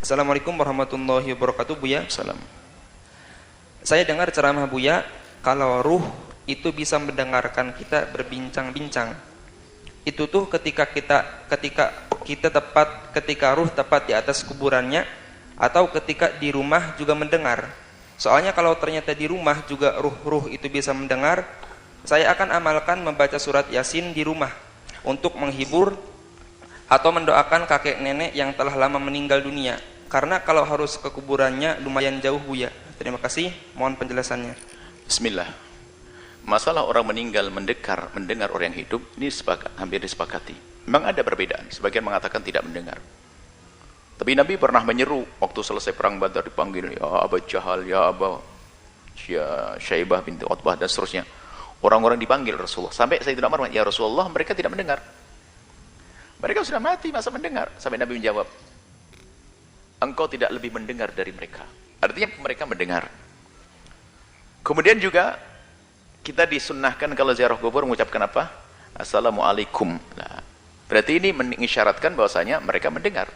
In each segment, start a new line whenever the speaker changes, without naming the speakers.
Assalamualaikum warahmatullahi wabarakatuh, Buya.
Salam.
Saya dengar ceramah Buya kalau ruh itu bisa mendengarkan kita berbincang-bincang. Itu tuh ketika ruh tepat di atas kuburannya, atau ketika di rumah juga mendengar. Soalnya kalau ternyata di rumah juga ruh-ruh itu bisa mendengar, saya akan amalkan membaca surat Yasin di rumah untuk menghibur atau mendoakan kakek nenek yang telah lama meninggal dunia. Karena kalau harus ke kuburannya lumayan jauh, Buya. Terima kasih, mohon penjelasannya.
Bismillah. Masalah orang meninggal mendengar orang yang hidup ini hampir disepakati. Memang ada perbedaan. Sebagian mengatakan tidak mendengar. Tapi Nabi pernah menyeru waktu selesai perang Badar, dipanggil ya Abu Jahal, ya Abu Syaibah binti Utbah dan seterusnya. Orang-orang dipanggil Rasulullah. Sampai Sayyidina Umar, ya Rasulullah, mereka tidak mendengar. Mereka sudah mati, masa mendengar? Sampai Nabi menjawab, engkau tidak lebih mendengar dari mereka. Artinya mereka mendengar. Kemudian juga kita disunnahkan kalau ziarah kubur mengucapkan apa? Assalamualaikum. Nah, berarti ini mengisyaratkan bahwasanya mereka mendengar.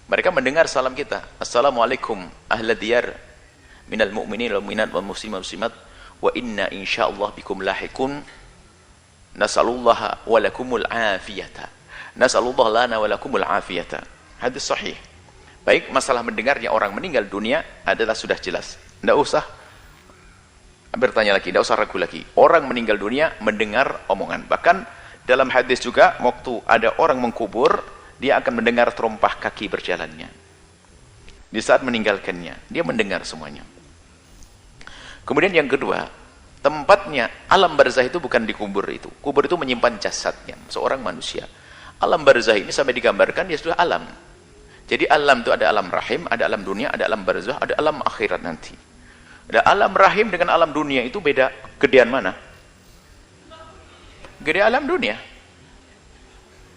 Mereka mendengar salam kita. Assalamualaikum ahla diyar minal mu'minin wal mu'minat wal muslimin wal muslimat wa inna insyaallah bikum lahikun nasallallahu wa lakumul afiyata. Nasallallahu lana wa lakumul afiyata. Hadis sahih. Baik, masalah mendengarnya orang meninggal dunia adalah sudah jelas. Tidak usah bertanya lagi, tidak usah ragu lagi. Orang meninggal dunia mendengar omongan. Bahkan dalam hadis juga, waktu ada orang mengkubur, dia akan mendengar terompah kaki berjalannya. Di saat meninggalkannya, dia mendengar semuanya. Kemudian yang kedua, tempatnya alam barzah itu bukan di kubur itu. Kubur itu menyimpan jasadnya, seorang manusia. Alam barzah ini sampai digambarkan, dia sudah alam. Jadi alam itu ada alam rahim, ada alam dunia, ada alam barzah, ada alam akhirat nanti. Ada alam rahim dengan alam dunia itu beda. Gedean mana? Gede alam dunia.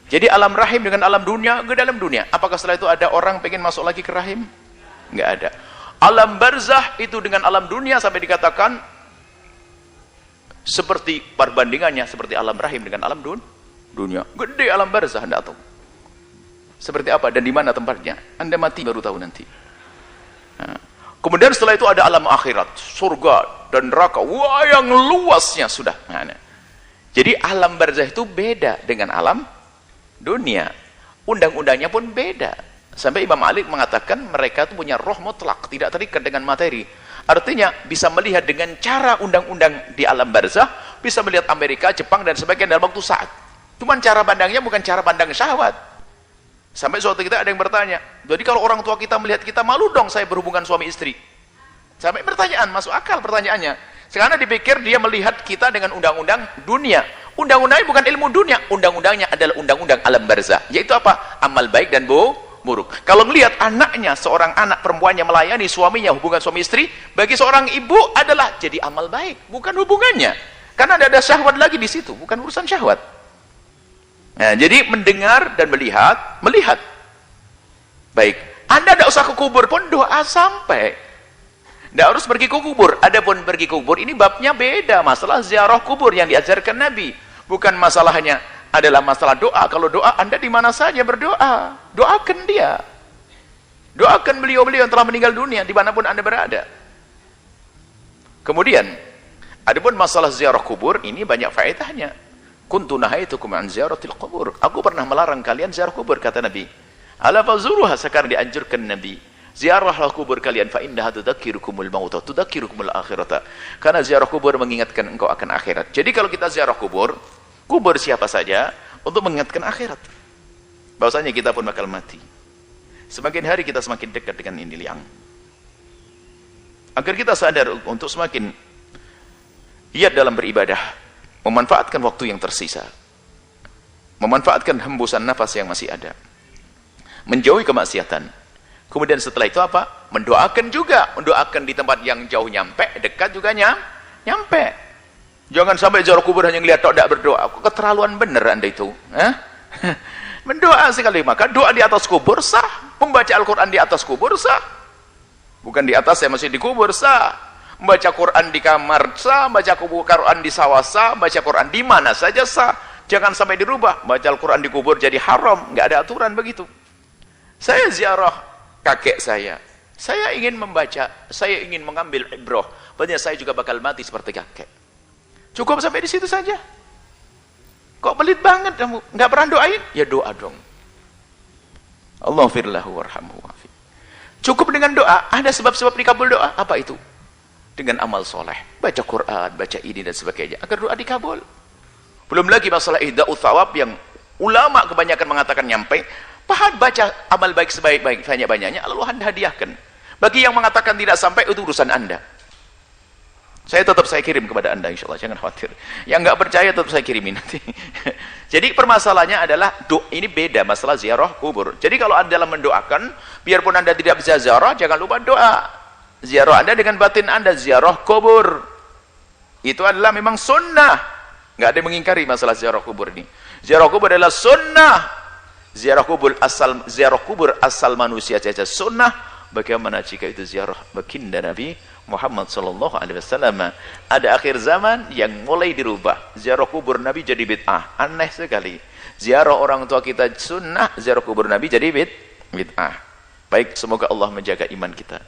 Jadi alam rahim dengan alam dunia, gede alam dunia. Apakah setelah itu ada orang pengen masuk lagi ke rahim? Enggak ada. Alam barzah itu dengan alam dunia sampai dikatakan seperti perbandingannya seperti alam rahim dengan alam dunia. Gede alam barzah, Anda tahu. Seperti apa dan di mana tempatnya? Anda mati baru tahu nanti. Nah, kemudian setelah itu ada alam akhirat, surga dan neraka. Wah, yang luasnya sudah. Nah, jadi alam barzah itu beda dengan alam dunia. Undang-undangnya pun beda. Sampai Imam Malik mengatakan mereka itu punya roh mutlak, tidak terikat dengan materi. Artinya bisa melihat dengan cara undang-undang di alam barzah, bisa melihat Amerika, Jepang dan sebagainya dalam waktu saat. Cuman cara pandangnya bukan cara pandang syahwat. Sampai suatu kita ada yang bertanya, jadi kalau orang tua kita melihat kita, malu dong saya berhubungan suami istri. Sampai pertanyaan, masuk akal pertanyaannya. Sekarang dipikir dia melihat kita dengan undang-undang dunia. Undang-undangnya bukan ilmu dunia, undang-undangnya adalah undang-undang alam barzah. Yaitu apa? Amal baik dan buruk. Kalau melihat anaknya, seorang anak perempuannya melayani suaminya, hubungan suami istri, bagi seorang ibu adalah jadi amal baik, bukan hubungannya. Karena ada syahwat lagi di situ, bukan urusan syahwat. Nah, jadi mendengar dan melihat. Baik, Anda tidak usah ke kubur pun doa sampai. Tidak harus pergi ke kubur. Adapun pergi ke kubur ini babnya beda. Masalah ziarah kubur yang diajarkan Nabi. Bukan masalahnya adalah masalah doa. Kalau doa Anda di mana saja berdoa. Doakan dia. Doakan beliau-beliau yang telah meninggal dunia dimanapun Anda berada. Kemudian, adapun masalah ziarah kubur ini banyak faedahnya. Kuntu nahaitukum an ziyaratil qubur. Aku pernah melarang kalian ziarah kubur, kata Nabi. Ala fazuruha, sekarang dianjurkan Nabi. Ziarahlah kubur kalian fa innaha tudzakirukumul mauta, tudzakirukumul akhirata. Karena ziarah kubur mengingatkan engkau akan akhirat. Jadi kalau kita ziarah kubur siapa saja untuk mengingatkan akhirat. Bahwasanya kita pun bakal mati. Semakin hari kita semakin dekat dengan ini liang. Agar kita sadar untuk semakin giat dalam beribadah. Memanfaatkan waktu yang tersisa, memanfaatkan hembusan nafas yang masih ada, menjauhi kemaksiatan. Kemudian setelah itu apa? Mendoakan juga, mendoakan di tempat yang jauh nyampe, dekat juga nyampe. Jangan sampai ziarah kubur hanya ngelihat tok, tidak berdoa. Keterlaluan bener Anda itu. Mendoa sekali, maka doa di atas kubur sah, membaca Al-Quran di atas kubur sah, bukan di atas saya masih di kubur sah. Membaca Quran di kamar sah, baca Quran di sawah sah, baca Quran di mana saja sah. Jangan sampai dirubah, baca Al-Quran di kubur jadi haram. Nggak ada aturan begitu. Saya ziarah kakek saya ingin membaca, saya ingin mengambil ibrah, bahwa saya juga bakal mati seperti kakek. Cukup sampai di situ saja. Kok pelit banget kamu? Nggak pernah doain? Ya doa dong. Allahumma warhamhu wa'afi. Cukup dengan doa. Ada sebab-sebab dikabul doa. Apa itu? Dengan amal soleh. Baca Quran, baca ini dan sebagainya. Agar doa dikabul. Belum lagi masalah ihda'u thawab yang ulama kebanyakan mengatakan nyampe. Pahat baca amal baik sebaik-baik banyak-banyaknya, lalu Anda hadiahkan. Bagi yang mengatakan tidak sampai, itu urusan Anda. Saya kirim kepada Anda, insya Allah, jangan khawatir. Yang nggak percaya tetap saya kirimin nanti. Jadi permasalahannya adalah ini beda masalah ziarah kubur. Jadi kalau Anda dalam mendoakan, biarpun Anda tidak bisa ziarah, jangan lupa doa. Ziarah Anda dengan batin Anda, ziarah kubur. Itu adalah memang sunnah. Nggak ada yang mengingkari masalah ziarah kubur ini. Ziarah kubur adalah sunnah. Ziarah kubur asal manusia saja sunnah. Bagaimana jika itu ziarah baginda Nabi Muhammad sallallahu alaihi wasallam? Ada akhir zaman yang mulai dirubah. Ziarah kubur Nabi jadi bid'ah. Aneh sekali. Ziarah orang tua kita sunnah, ziarah kubur Nabi jadi bid'ah. Baik, semoga Allah menjaga iman kita,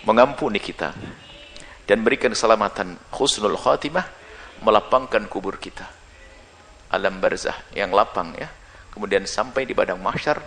mengampuni kita, dan berikan keselamatan husnul khatimah, melapangkan kubur kita. Alam barzah yang lapang ya. Kemudian sampai di padang mahsyar.